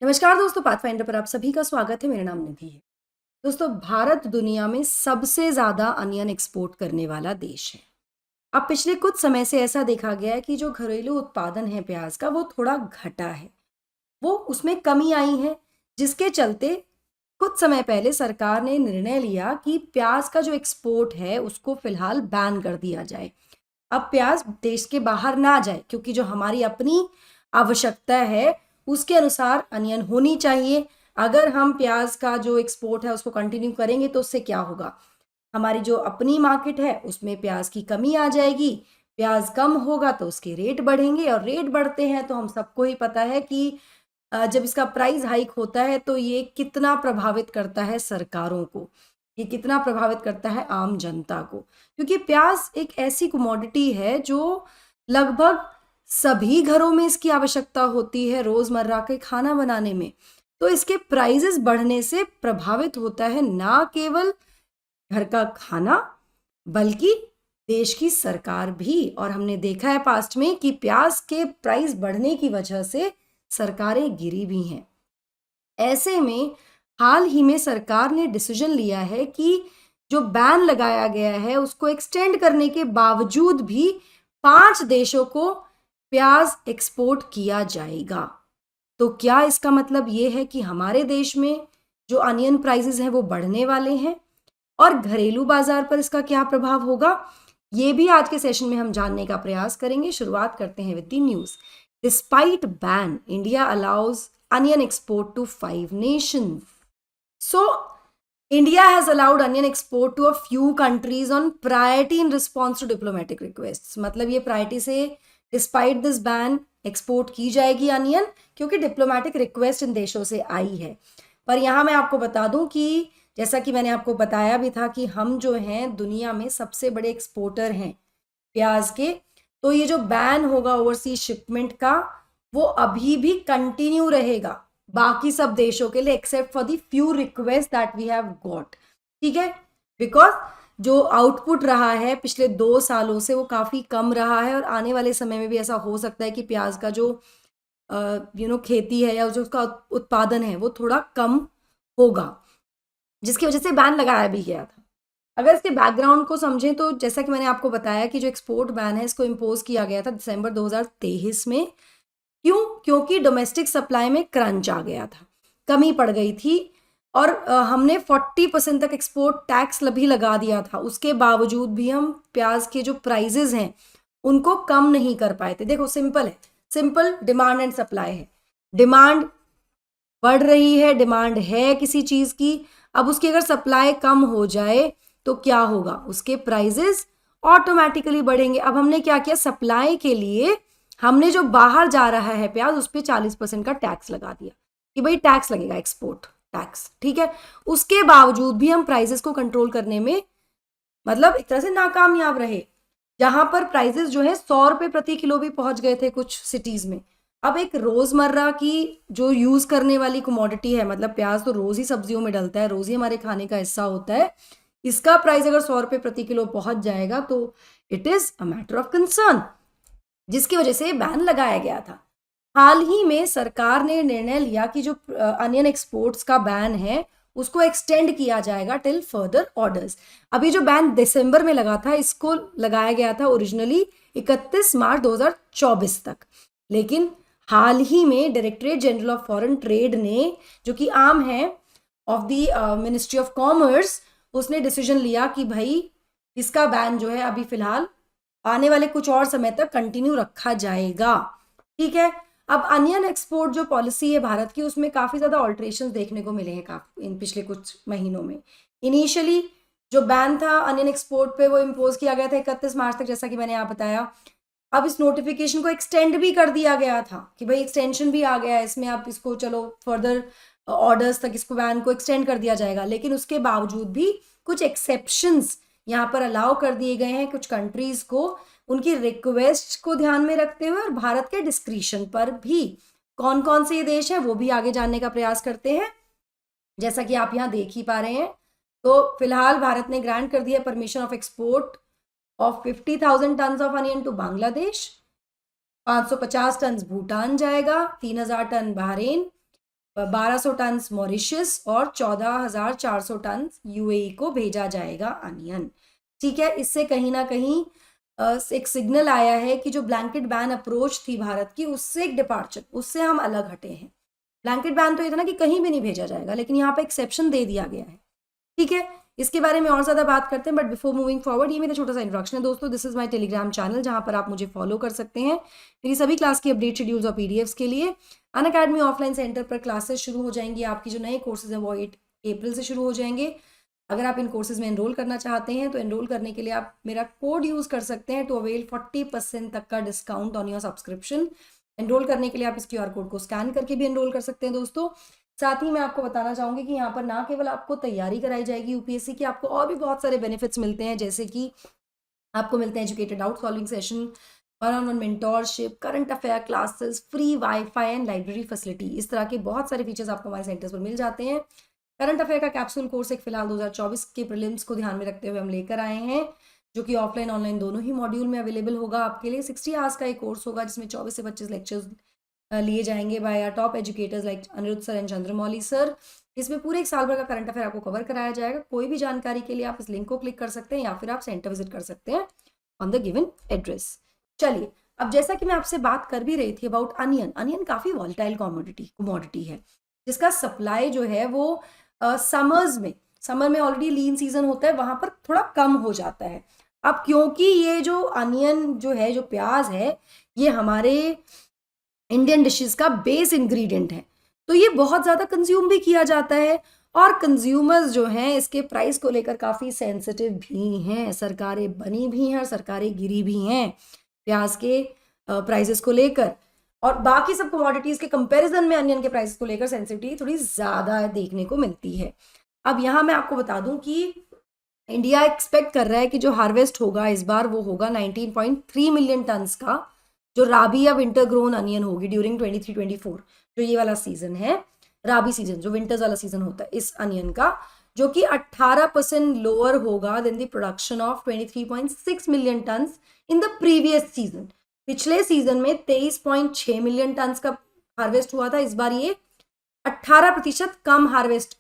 नमस्कार दोस्तों, पाथफाइंडर पर आप सभी का स्वागत है। मेरा नाम निधि है। दोस्तों, भारत दुनिया में सबसे ज़्यादा अनियन एक्सपोर्ट करने वाला देश है। अब पिछले कुछ समय से ऐसा देखा गया है कि जो घरेलू उत्पादन है प्याज का, वो थोड़ा घटा है, वो उसमें कमी आई है, जिसके चलते कुछ समय पहले सरकार ने निर्णय लिया कि प्याज का जो एक्सपोर्ट है उसको फिलहाल बैन कर दिया जाए। अब प्याज देश के बाहर ना जाए, क्योंकि जो हमारी अपनी आवश्यकता है उसके अनुसार अनियन होनी चाहिए। अगर हम प्याज का जो एक्सपोर्ट है उसको कंटिन्यू करेंगे तो उससे क्या होगा, हमारी जो अपनी मार्केट है उसमें प्याज की कमी आ जाएगी। प्याज कम होगा तो उसके रेट बढ़ेंगे, और रेट बढ़ते हैं तो हम सबको ही पता है कि जब इसका प्राइस हाइक होता है तो ये कितना प्रभावित करता है सरकारों को, ये कितना प्रभावित करता है आम जनता को। क्योंकि प्याज एक ऐसी कमोडिटी है जो लगभग सभी घरों में इसकी आवश्यकता होती है रोजमर्रा के खाना बनाने में। तो इसके प्राइसेस बढ़ने से प्रभावित होता है ना केवल घर का खाना, बल्कि देश की सरकार भी। और हमने देखा है पास्ट में कि प्याज के प्राइस बढ़ने की वजह से सरकारें गिरी भी हैं। ऐसे में हाल ही में सरकार ने डिसीजन लिया है कि जो बैन लगाया गया है उसको एक्सटेंड करने के बावजूद भी 5 देशों को प्याज एक्सपोर्ट किया जाएगा। तो क्या इसका मतलब ये है कि हमारे देश में जो अनियन प्राइसेस हैं वो बढ़ने वाले हैं, और घरेलू बाजार पर इसका क्या प्रभाव होगा, ये भी आज के सेशन में हम जानने का प्रयास करेंगे। शुरुआत करते हैं with the news. Despite ban, India allows onion export to 5 nations. So, India has allowed onion export to a few countries on priority in response to diplomatic requests. मतलब ये प्रायोरिटी से डिस्पाइट दिस बैन एक्सपोर्ट की जाएगी onion, क्योंकि diplomatic request in देशों से आई है। पर यहाँ मैं आपको बता दूं कि जैसा कि मैंने आपको बताया भी था कि हम जो हैं दुनिया में सबसे बड़े एक्सपोर्टर हैं प्याज के। तो ये जो बैन होगा ओवरसीज शिपमेंट का, वो अभी भी कंटिन्यू रहेगा बाकी सब देशों के लिए, except for the few request that we have got. ठीक है, बिकॉज जो आउटपुट रहा है पिछले 2 सालों से वो काफी कम रहा है, और आने वाले समय में भी ऐसा हो सकता है कि प्याज का जो खेती है या जो उसका उत्पादन है वो थोड़ा कम होगा, जिसकी वजह से बैन लगाया भी गया था। अगर इसके बैकग्राउंड को समझें तो जैसा कि मैंने आपको बताया कि जो एक्सपोर्ट बैन है इसको इम्पोज किया गया था दिसंबर 2023 में। क्यों? क्योंकि डोमेस्टिक सप्लाई में क्रंच आ गया था, कमी पड़ गई थी, और हमने 40% तक एक्सपोर्ट टैक्स भी लगा दिया था। उसके बावजूद भी हम प्याज के जो प्राइजेज हैं उनको कम नहीं कर पाए थे। देखो, सिंपल है, सिंपल डिमांड एंड सप्लाई है। डिमांड बढ़ रही है, डिमांड है किसी चीज की, अब उसकी अगर सप्लाई कम हो जाए तो क्या होगा, उसके प्राइजेस ऑटोमेटिकली बढ़ेंगे। अब हमने क्या किया, सप्लाई के लिए हमने जो बाहर जा रहा है प्याज उस पर 40% का टैक्स लगा दिया कि भाई टैक्स लगेगा, एक्सपोर्ट टैक्स। ठीक है, उसके बावजूद भी हम प्राइसेस को कंट्रोल करने में मतलब एक तरह से नाकामयाब रहे। जहां पर प्राइसेस जो है 100 रुपए प्रति किलो भी पहुंच गए थे कुछ सिटीज में। अब एक रोजमर्रा की जो यूज करने वाली कमोडिटी है, मतलब प्याज तो रोज ही सब्जियों में डलता है, रोज ही हमारे खाने का हिस्सा होता है, इसका प्राइस अगर 100 रुपए प्रति किलो पहुंच जाएगा तो it is a matter of concern, जिसकी वजह से बैन लगाया गया था। हाल ही में सरकार ने निर्णय लिया कि जो अनियन एक्सपोर्ट्स का बैन है उसको एक्सटेंड किया जाएगा टिल फर्दर ऑर्डर्स। अभी जो बैन दिसंबर में लगा था, इसको लगाया गया था ओरिजिनली 31 मार्च 2024 तक, लेकिन हाल ही में directorate general of foreign trade ने, जो कि आम है of the ministry of commerce, उसने डिसीजन लिया कि भाई इसका बैन जो है अभी फिलहाल आने वाले कुछ और समय तक कंटिन्यू रखा जाएगा। ठीक है, अब अनियन एक्सपोर्ट जो पॉलिसी है भारत की, उसमें काफी ज्यादा ऑल्ट्रेशन देखने को मिले हैं काफी इन पिछले कुछ महीनों में। इनिशियली जो बैन था अनियन एक्सपोर्ट पे वो इम्पोज किया गया था 31 मार्च तक, जैसा कि मैंने आप बताया। अब इस नोटिफिकेशन को एक्सटेंड भी कर दिया गया था कि भाई एक्सटेंशन भी आ गया है इसमें, आप इसको चलो फर्दर ऑर्डर्स तक इसको बैन को एक्सटेंड कर दिया जाएगा। लेकिन उसके बावजूद भी कुछ एक्सेप्शंस यहाँ पर अलाउ कर दिए गए हैं कुछ कंट्रीज को, उनकी रिक्वेस्ट को ध्यान में रखते हुए, और भारत के डिस्क्रिशन पर भी। कौन कौन से ये देश है वो भी आगे जानने का प्रयास करते हैं। जैसा कि आप यहाँ देख ही पा रहे हैं, तो फिलहाल भारत ने ग्रांट कर दिया permission of export of 50,000 ton of onion to Bangladesh, 550 ton Bhutan जाएगा, 3,000 टन बहरीन, 1200 टन मॉरिशस और 14,400 टन यूएई को भेजा जाएगा अनियन। ठीक है, इससे कहीं ना कहीं एक सिग्नल आया है कि जो ब्लैंकेट बैन अप्रोच थी भारत की, उससे एक डिपार्चर, उससे हम अलग हटे हैं। ब्लैंकेट बैन तो ये था ना कि कहीं भी नहीं भेजा जाएगा, लेकिन यहाँ पे एक्सेप्शन दे दिया गया है। ठीक है, इसके बारे में और ज़्यादा बात करते हैं, बट बिफोर मूविंग फॉरवर्ड, ये मेरा छोटा सा इंट्रोडक्शन है दोस्तों। This is my Telegram channel, जहाँ पर आप मुझे फॉलो कर सकते हैं मेरी सभी क्लास की अपडेट शेड्यूल्स और पीडीएफ्स के लिए। अनअकैडमी ऑफलाइन सेंटर पर क्लासेस शुरू हो जाएंगी, आपकी जो नए कोर्सेज हैं वो 8 अप्रैल से शुरू हो जाएंगे। अगर आप इन कोर्सेज में एनरोल करना चाहते हैं तो एनरोल करने के लिए आप मेरा कोड यूज़ कर सकते हैं टू अवेल 40% तक का discount on your subscription. Enrol करने के लिए आप इस क्यूआर कोड को स्कैन करके भी एनरोल कर सकते हैं दोस्तों। साथ ही मैं आपको बताना चाहूँगी कि यहाँ पर ना केवल आपको तैयारी कराई जाएगी यूपीएससी की, आपको और भी बहुत सारे बेनिफिट्स मिलते हैं, जैसे कि आपको मिलते हैं educated doubt solving session, one on one mentorship, current affair classes, free wifi and library facility. इस तरह के बहुत सारे फीचर्स आपको हमारे सेंटर्स पर मिल जाते हैं। करंट अफेयर का कैप्सूल कोर्स एक फिलहाल 2024 के प्रीलिम्स को ध्यान में रखते हुए हम लेकर आए हैं, जो कि ऑफलाइन ऑनलाइन दोनों ही मॉड्यूल में अवेलेबल होगा आपके लिए। 60 आवर्स का एक कोर्स होगा, जिसमें 24 से 25 लेक्चर्स लिए जाएंगे by our top educators like Anirudh sir and Chandramouli sir. इसमें पूरे एक साल भर का करंट अफेयर आपको कवर कराया जाएगा। कोई भी जानकारी के लिए आप इस लिंक को क्लिक कर सकते हैं या फिर आप सेंटर विजिट कर सकते हैं ऑन द गिवन एड्रेस। चलिए, अब जैसा कि मैं आपसे बात कर भी रही थी अबाउट अनियन, अनियन काफ़ी वॉलेटाइल कमोडिटी है, जिसका सप्लाई जो है वो समर में ऑलरेडी लीन सीजन होता है, वहां पर थोड़ा कम हो जाता है। अब क्योंकि ये जो अनियन जो है, जो प्याज है, ये हमारे इंडियन डिशेस का बेस इंग्रेडिएंट है, तो ये बहुत ज़्यादा कंज्यूम भी किया जाता है, और कंज्यूमर्स जो हैं इसके प्राइस को लेकर काफ़ी सेंसिटिव भी हैं। सरकारें बनी भी हैं और सरकारें गिरी भी हैं प्याज के प्राइसेस को लेकर, और बाकी सब कमोडिटीज़ के कंपैरिजन में अनियन के प्राइस को लेकर सेंसिटिविटी थोड़ी ज़्यादा देखने को मिलती है। अब यहाँ मैं आपको बता दूं कि इंडिया एक्सपेक्ट कर रहा है कि जो हार्वेस्ट होगा इस बार वो होगा 19.3 मिलियन टन्स का, जो राबी या विंटर ग्रोन अनियन होगी ड्यूरिंग 23-24, जो ये वाला सीजन है, राबी सीजन जो विंटर्स वाला सीजन होता है इस अनियन का, जो कि 18% लोअर होगा then the production of 23.6 million tons in the previous season. पिछले सीजन में 23.6 मिलियन टन्स का हार्वेस्ट हुआ था, इस बार ये 18% कम हार्वेस्ट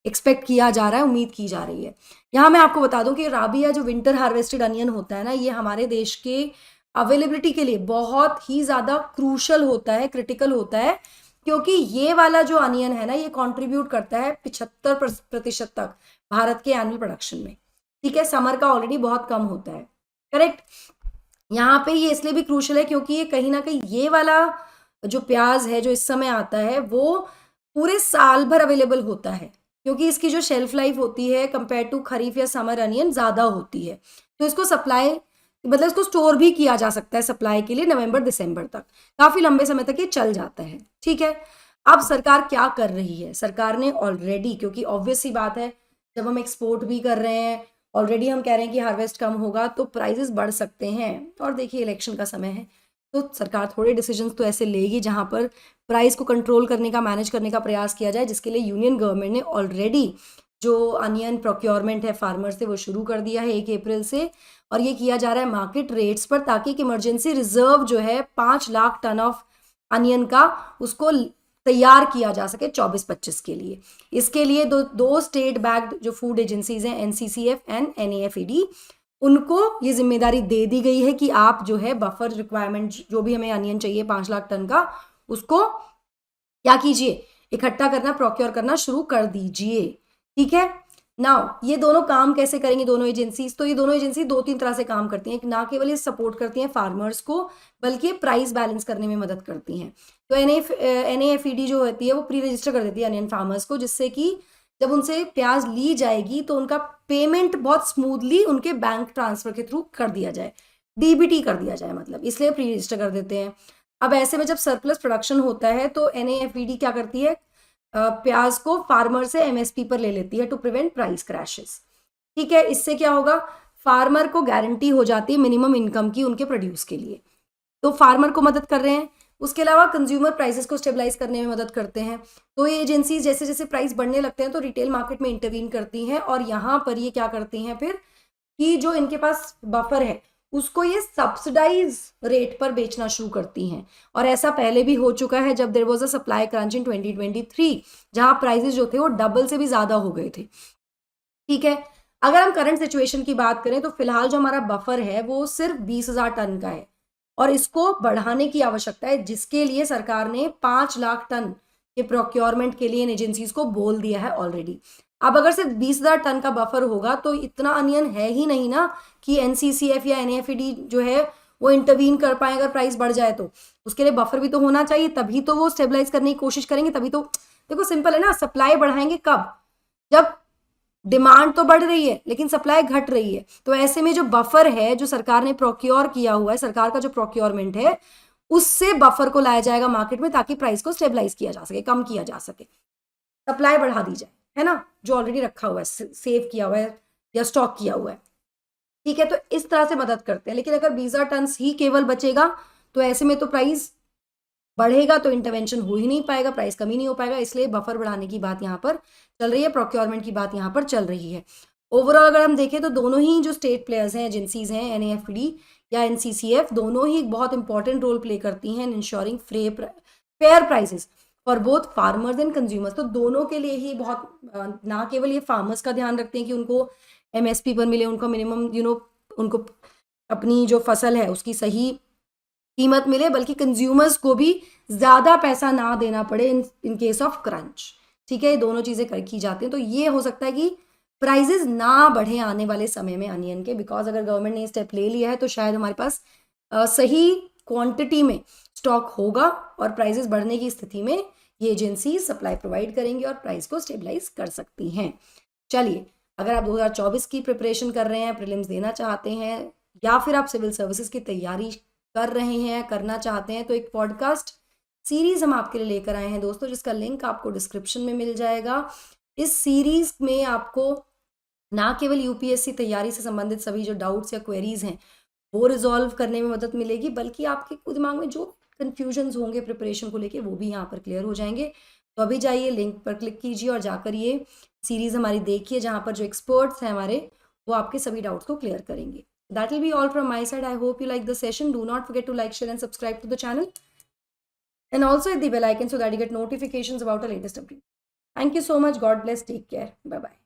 एक्सपेक्ट किया जा रहा है, उम्मीद की जा रही है। यहाँ मैं आपको बता दूं कि राबी या जो विंटर हार्वेस्टेड अनियन होता है ना, ये हमारे देश के अवेलेबिलिटी के लिए बहुत ही ज़्यादा क्रूशल होता है, क्रिटिकल होता है, क्योंकि ये वाला जो अनियन है ना, ये कंट्रीब्यूट करता है 75% तक भारत के एनुअल प्रोडक्शन में। ठीक है, समर का ऑलरेडी बहुत कम होता है, करेक्ट। यहाँ पे ये इसलिए भी क्रूशल है क्योंकि ये कहीं ना कहीं ये वाला जो प्याज है जो इस समय आता है वो पूरे साल भर अवेलेबल होता है, क्योंकि इसकी जो शेल्फ लाइफ होती है कंपेयर टू खरीफ या समर अनियन ज़्यादा होती है, तो इसको सप्लाई मतलब इसको स्टोर भी किया जा सकता है सप्लाई के लिए नवंबर दिसंबर तक, काफ़ी लंबे समय तक ये चल जाता है। ठीक है, अब सरकार क्या कर रही है? सरकार ने ऑलरेडी, क्योंकि ऑब्वियस सी बात है जब हम एक्सपोर्ट भी कर रहे हैं, ऑलरेडी हम कह रहे हैं कि हार्वेस्ट कम होगा तो प्राइजेस बढ़ सकते हैं, और देखिए इलेक्शन का समय है तो सरकार थोड़े डिसीजंस तो ऐसे लेगी जहां पर प्राइस को कंट्रोल करने का, मैनेज करने का प्रयास किया जाए, जिसके लिए यूनियन गवर्नमेंट ने ऑलरेडी जो अनियन प्रोक्योरमेंट है फार्मर से वो शुरू कर दिया है 1 अप्रैल से, और ये किया जा रहा है मार्केट रेट्स पर, ताकि एक इमरजेंसी रिजर्व जो है 5 लाख टन ऑफ अनियन का उसको तैयार किया जा सके 24-25 के लिए। इसके लिए दो स्टेट बैक्ड जो फूड एजेंसीज हैं, एनसीसीएफ एंड एनएफईडी, उनको ये जिम्मेदारी दे दी गई है कि आप जो है बफर रिक्वायरमेंट जो भी हमें अनियन चाहिए 5 लाख टन का, उसको क्या कीजिए, इकट्ठा करना, प्रोक्योर करना शुरू कर दीजिए। ठीक है, नाउ ये दोनों काम कैसे करेंगी दोनों एजेंसीज? तो ये दोनों एजेंसी 2-3 तरह से काम करती हैं। ना केवल ये सपोर्ट करती हैं फार्मर्स को, बल्कि ये प्राइस बैलेंस करने में मदद करती हैं। तो एनएफईडी जो होती है वो प्री रजिस्टर कर देती है अनियन फार्मर्स को, जिससे कि जब उनसे प्याज ली जाएगी तो उनका पेमेंट बहुत स्मूथली उनके बैंक ट्रांसफर के थ्रू कर दिया जाए, डीबीटी कर दिया जाए, मतलब इसलिए प्री रजिस्टर कर देते हैं। अब ऐसे में जब सरप्लस प्रोडक्शन होता है तो एनएफईडी क्या करती है, प्याज को फार्मर से एमएसपी पर ले लेती है टू प्रिवेंट प्राइस क्रैशेस। ठीक है, इससे क्या होगा, फार्मर को गारंटी हो जाती है मिनिमम इनकम की उनके प्रोड्यूस के लिए, तो फार्मर को मदद कर रहे हैं। उसके अलावा कंज्यूमर प्राइसेस को स्टेबलाइज करने में मदद करते हैं। तो ये एजेंसीज जैसे जैसे प्राइस बढ़ने लगते हैं तो रिटेल मार्केट में इंटरवीन करती हैं, और यहाँ पर ये क्या करती हैं फिर कि जो इनके पास बफर है उसको ये सब्सिडाइज रेट पर बेचना शुरू करती हैं। और ऐसा पहले भी हो चुका है जब there was a supply crunch in 2023, जहां प्राइसेस जो थे वो डबल से भी ज्यादा हो गए थे। ठीक है, अगर हम करंट सिचुएशन की बात करें तो फिलहाल जो हमारा बफर है वो सिर्फ 20,000 टन का है और इसको बढ़ाने की आवश्यकता है, जिसके लिए सरकार ने 5 लाख टन के प्रोक्योरमेंट के लिए इन एजेंसीज को बोल दिया है ऑलरेडी। अब अगर सिर्फ 20,000 टन का बफर होगा तो इतना अनियन है ही नहीं ना कि एनसीसीएफ या एनएफईडी जो है वो इंटरवीन कर पाए अगर प्राइस बढ़ जाए तो। उसके लिए बफर भी तो होना चाहिए, तभी तो वो स्टेबलाइज करने की कोशिश करेंगे, तभी तो। देखो सिंपल है ना, सप्लाई बढ़ाएंगे कब? जब डिमांड तो बढ़ रही है लेकिन सप्लाई घट रही है। तो ऐसे में जो बफर है जो सरकार ने प्रोक्योर किया हुआ है, सरकार का जो प्रोक्योरमेंट है उससे बफर को लाया जाएगा मार्केट में ताकि प्राइस को स्टेबलाइज किया जा सके, कम किया जा सके, सप्लाई बढ़ा दी जाए, है ना, जो ऑलरेडी रखा हुआ है, सेव किया हुआ है या स्टॉक किया हुआ है। ठीक है, तो इस तरह से मदद करते हैं। लेकिन अगर 20,000 टन ही केवल बचेगा तो ऐसे में तो प्राइस बढ़ेगा तो इंटरवेंशन हो ही नहीं पाएगा, प्राइस कमी नहीं हो पाएगा। इसलिए बफर बढ़ाने की बात यहाँ पर चल रही है, प्रोक्योरमेंट की बात यहाँ पर चल रही है। ओवरऑल अगर हम देखें तो दोनों ही जो स्टेट प्लेयर्स हैं, एजेंसीज हैं, एनएफडी या एनसीसीएफ, दोनों ही बहुत इंपॉर्टेंट रोल प्ले करती हैं in ensuring fair prices for both farmers and consumers. तो दोनों के लिए ही बहुत, ना केवल ये फार्मर्स का ध्यान रखते हैं कि उनको एमएसपी पर मिले, उनको मिनिमम उनको अपनी जो फसल है उसकी सही कीमत मिले, बल्कि कंज्यूमर्स को भी ज्यादा पैसा ना देना पड़े इन केस ऑफ क्रंच। ठीक है, ये दोनों चीजें की जाती हैं। तो ये हो सकता है कि प्राइजेस ना बढ़े आने वाले समय में अनियन के, बिकॉज अगर गवर्नमेंट ने स्टेप ले लिया है तो शायद हमारे पास सही क्वांटिटी में स्टॉक होगा और प्राइजेस बढ़ने की स्थिति में ये एजेंसी सप्लाई प्रोवाइड करेंगी और प्राइस को स्टेबलाइज कर सकती हैं। चलिए, अगर आप 2024 की प्रिपरेशन कर रहे हैं, प्रीलिम्स देना चाहते हैं, या फिर आप सिविल सर्विसेज की तैयारी कर रहे हैं, करना चाहते हैं, तो एक पॉडकास्ट सीरीज हम आपके लिए लेकर आए हैं दोस्तों, जिसका लिंक आपको डिस्क्रिप्शन में मिल जाएगा। इस सीरीज में आपको ना केवल यूपीएससी तैयारी से संबंधित सभी जो डाउट्स या क्वेरीज हैं वो रिजॉल्व करने में मदद मिलेगी, बल्कि आपके दिमाग में जो कंफ्यूजन्स होंगे प्रिपरेशन को लेके वो भी यहाँ पर क्लियर हो जाएंगे। तो अभी जाइए, लिंक पर क्लिक कीजिए और जाकर ये सीरीज हमारी देखिए, जहाँ पर जो एक्सपर्ट्स हैं हमारे वो आपके सभी डाउट्स को क्लियर करेंगे। That will be all from my side. I hope you like the session. Do not forget to like, share and subscribe to the channel. And also hit the bell icon so that you get notifications about our latest update. Thank you so much. God bless. Take care. Bye-bye.